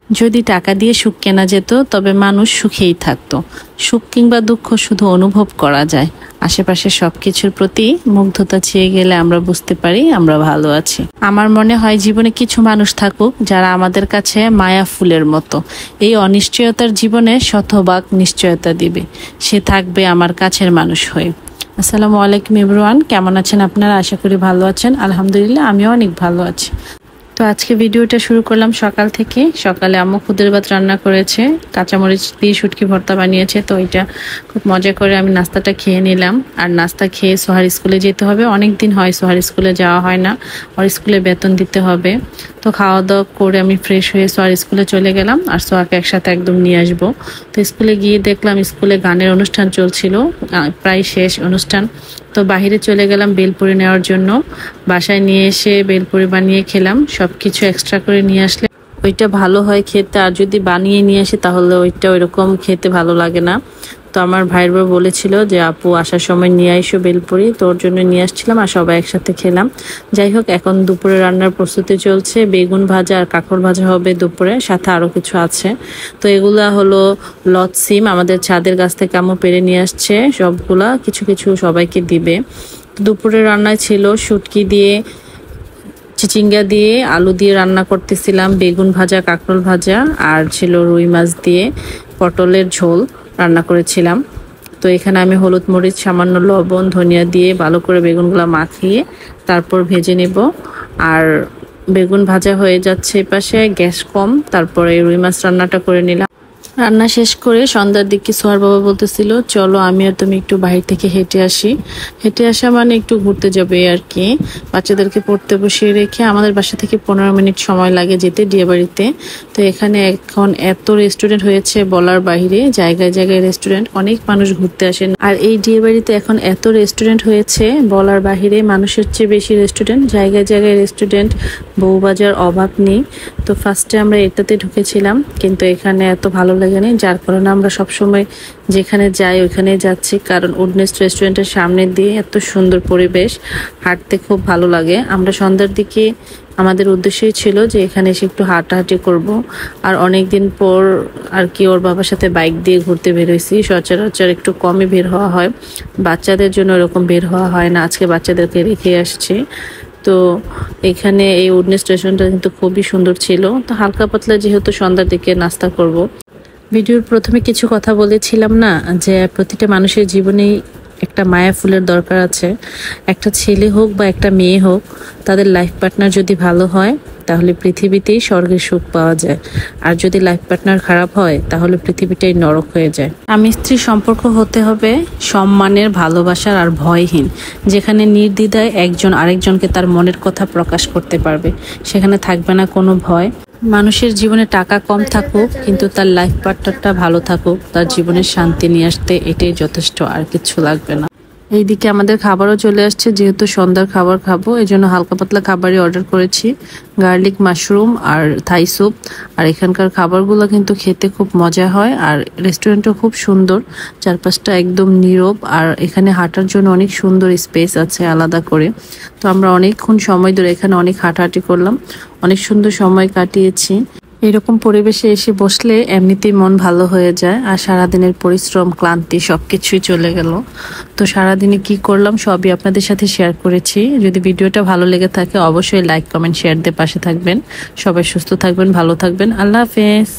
যদি টাকা দিয়ে সুখ কেনা যেত তবে মানুষ সুখেই থাকতো। সুখ কিংবা দুঃখ শুধু অনুভব করা যায়। আশেপাশে সবকিছুর প্রতি মুগ্ধতা চেয়ে গেলে আমরা বুঝতে পারি আমরা ভালো আছি। আমার মনে হয় জীবনে কিছু মানুষ থাকুক যারা আমাদের কাছে মায়া ফুলের মতো। এই অনিশ্চয়তার জীবনে শতভাগ নিশ্চয়তা দিবে। সে থাকবে আমার কাছের মানুষ হয়ে। আসসালামু আলাইকুম এভরিওয়ান, কেমন আছেন আপনারা? আশা করি ভালো আছেন। আলহামদুলিল্লাহ, আমিও অনেক ভালো আছি। তো আজকে ভিডিওটা শুরু করলাম সকাল থেকে। সকালে আম্মু খুদের ভাত রান্না করেছে, কাঁচামরিচ দিয়ে শুটকি ভর্তা বানিয়েছে। তো এটা খুব মজা করে আমি নাস্তাটা খেয়ে নিলাম। আর নাস্তা খেয়ে সোহার স্কুলে যেতে হবে। অনেক দিন হয় সোহার স্কুলে যাওয়া হয় না, ওর স্কুলে বেতন দিতে হবে। তো খাওয়া দাওয়া করে আমি ফ্রেশ হয়ে সোহার স্কুলে চলে গেলাম আর সোহাকে একসাথে একদম নিয়ে আসবো। তো স্কুলে গিয়ে দেখলাম স্কুলে গানের অনুষ্ঠান চলছিল, প্রায় শেষ অনুষ্ঠান। তো বাহিরে চলে গেলাম বেলপুরি নেওয়ার জন্য। বাসায় নিয়ে এসে বেলপুরি বানিয়ে খেলাম। সবকিছু এক্সট্রা করে নিয়ে আসলে ওইটা ভালো হয় খেতে, আর যদি বানিয়ে নিয়ে আসে তাহলে ওইটা ওইরকম খেতে ভালো লাগে না। তো আমার ভাইয়ের বউ বলেছিল যে আপু আসার সময় নিয়ে আইসো বেলপুরি, তোর জন্য নিয়ে আসছিলাম আর সবাই একসাথে খেলাম। যাই হোক, এখন দুপুরে রান্নার প্রস্তুতি চলছে। বেগুন ভাজা আর কাঁকড় ভাজা হবে দুপুরে, সাথে আরও কিছু আছে। তো এগুলা হলো লতসিম, আমাদের ছাদের গাছ থেকে আম্মু পেরে নিয়ে আসছে। সবগুলা কিছু কিছু সবাইকে দিবে। দুপুরে রান্নায় ছিল শুটকি দিয়ে, চিচিঙ্গা দিয়ে, আলু দিয়ে রান্না করতেছিলাম, বেগুন ভাজা, কাঁকরোল ভাজা, আর ছিল রুই মাছ দিয়ে পটলের ঝোল রান্না করেছিলাম। তো এখানে আমি হলুদ মরিচ, সামান্য লবণ, ধনিয়া দিয়ে ভালো করে বেগুনগুলো মাখিয়ে তারপর ভেজে নেব। আর বেগুন ভাজা হয়ে যাচ্ছে এপাশে, গ্যাস কম। তারপরে রুই মাছ রান্নাটা করে নিলাম। রান্না শেষ করে সন্ধ্যার দিকে সোহার বাবা বলতেছিল চলো আমি আর তুমি একটু বাহির থেকে হেঁটে আসি। হেঁটে আসা মানে একটু ঘুরতে যাবে আর কি। বাচ্চাদেরকে পড়তে বসিয়ে রেখে আমাদের বাসা থেকে 15 মিনিট সময় লাগে যেতে ডিয়ে বাড়িতে। তো এখানে এখন এত রেস্টুরেন্ট হয়েছে বলার বাহিরে, জায়গায় জায়গায় রেস্টুরেন্ট, অনেক মানুষ ঘুরতে আসেন। আর এই ডিয়ে বাড়িতে এখন এত রেস্টুরেন্ট হয়েছে বলার বাহিরে, মানুষের চেয়ে বেশি রেস্টুরেন্ট, জায়গায় জায়গায় রেস্টুরেন্ট, বউবাজার অভাব নেই। তো ফার্স্টে আমরা এটাতে ঢুকেছিলাম, কিন্তু এখানে এত ভালো লাগেনি, যার কারণে আমরা সবসময় যেখানে যাই ওইখানে যাচ্ছি। কারণ উডনেস রেস্টুরেন্টের সামনে দিয়ে এত সুন্দর পরিবেশ, হাঁটতে খুব ভালো লাগে। আমরা সন্ধ্যার দিকে আমাদের উদ্দেশ্যই ছিল যে এখানে এসে একটু হাঁটাহাঁটি করব। আর অনেক দিন পর আর কি ওর বাবার সাথে বাইক দিয়ে ঘুরতে বের হয়েছি। সচরাচর একটু কমই বের হওয়া হয়, বাচ্চাদের জন্য এরকম বের হওয়া হয় না। আজকে বাচ্চাদেরকে রেখে আসছি। তো এখানে এই উডনেস রেস্টুরেন্টটা কিন্তু খুবই সুন্দর ছিল। তো হালকা পাতলা যেহেতু সন্ধ্যার দিকে নাস্তা করব। ভিডিওর প্রথমে কিছু কথা বলেছিলাম না যে প্রতিটা মানুষের জীবনেই একটা মায়া ফুলের দরকার আছে। একটা ছেলে হোক বা একটা মেয়ে হোক, তাদের লাইফ পার্টনার যদি ভালো হয় তাহলে পৃথিবীতেই স্বর্গের সুখ পাওয়া যায়। আর যদি লাইফ পার্টনার খারাপ হয় তাহলে পৃথিবীটাই নরক হয়ে যায়। স্বামী স্ত্রী সম্পর্ক হতে হবে সম্মানের, ভালোবাসার আর ভয়হীন, যেখানে নির্দ্বিধায় একজন আরেকজনকে তার মনের কথা প্রকাশ করতে পারবে। সেখানে থাকবে না কোনো ভয়। মানুষের জীবনে টাকা কম থাকুক কিন্তু তার লাইফ পার্টনারটা ভালো থাকুক, তার জীবনের শান্তি নিয়ে আসতে এটাই যথেষ্ট, আর কিছু লাগবে না। এইদিকে আমাদের খাবারও চলে আসছে। যেহেতু সন্ধ্যার খাবার খাবো এই জন্য হালকা পাতলা খাবারই অর্ডার করেছি, গার্লিক মাশরুম আর থাই স্যুপ। আর এখানকার খাবারগুলো কিন্তু খেতে খুব মজা হয়। আর রেস্টুরেন্টও খুব সুন্দর, চারপাশটা একদম নীরব। আর এখানে হাঁটার জন্য অনেক সুন্দর স্পেস আছে আলাদা করে। তো আমরা অনেকক্ষণ সময় ধরে এখানে অনেক হাঁটাহাঁটি করলাম, অনেক সুন্দর সময় কাটিয়েছি। এরকম পরিবেশে এসে বসলে এমনিতেই মন ভালো হয়ে যায়, আর সারাদিনের পরিশ্রম, ক্লান্তি সবকিছুই চলে গেল। তো সারাদিনে কি করলাম সবই আপনাদের সাথে শেয়ার করেছি। যদি ভিডিওটা ভালো লেগে থাকে অবশ্যই লাইক, কমেন্ট, শেয়ার দিয়ে পাশে থাকবেন। সবাই সুস্থ থাকবেন, ভালো থাকবেন। আল্লাহ হাফেজ।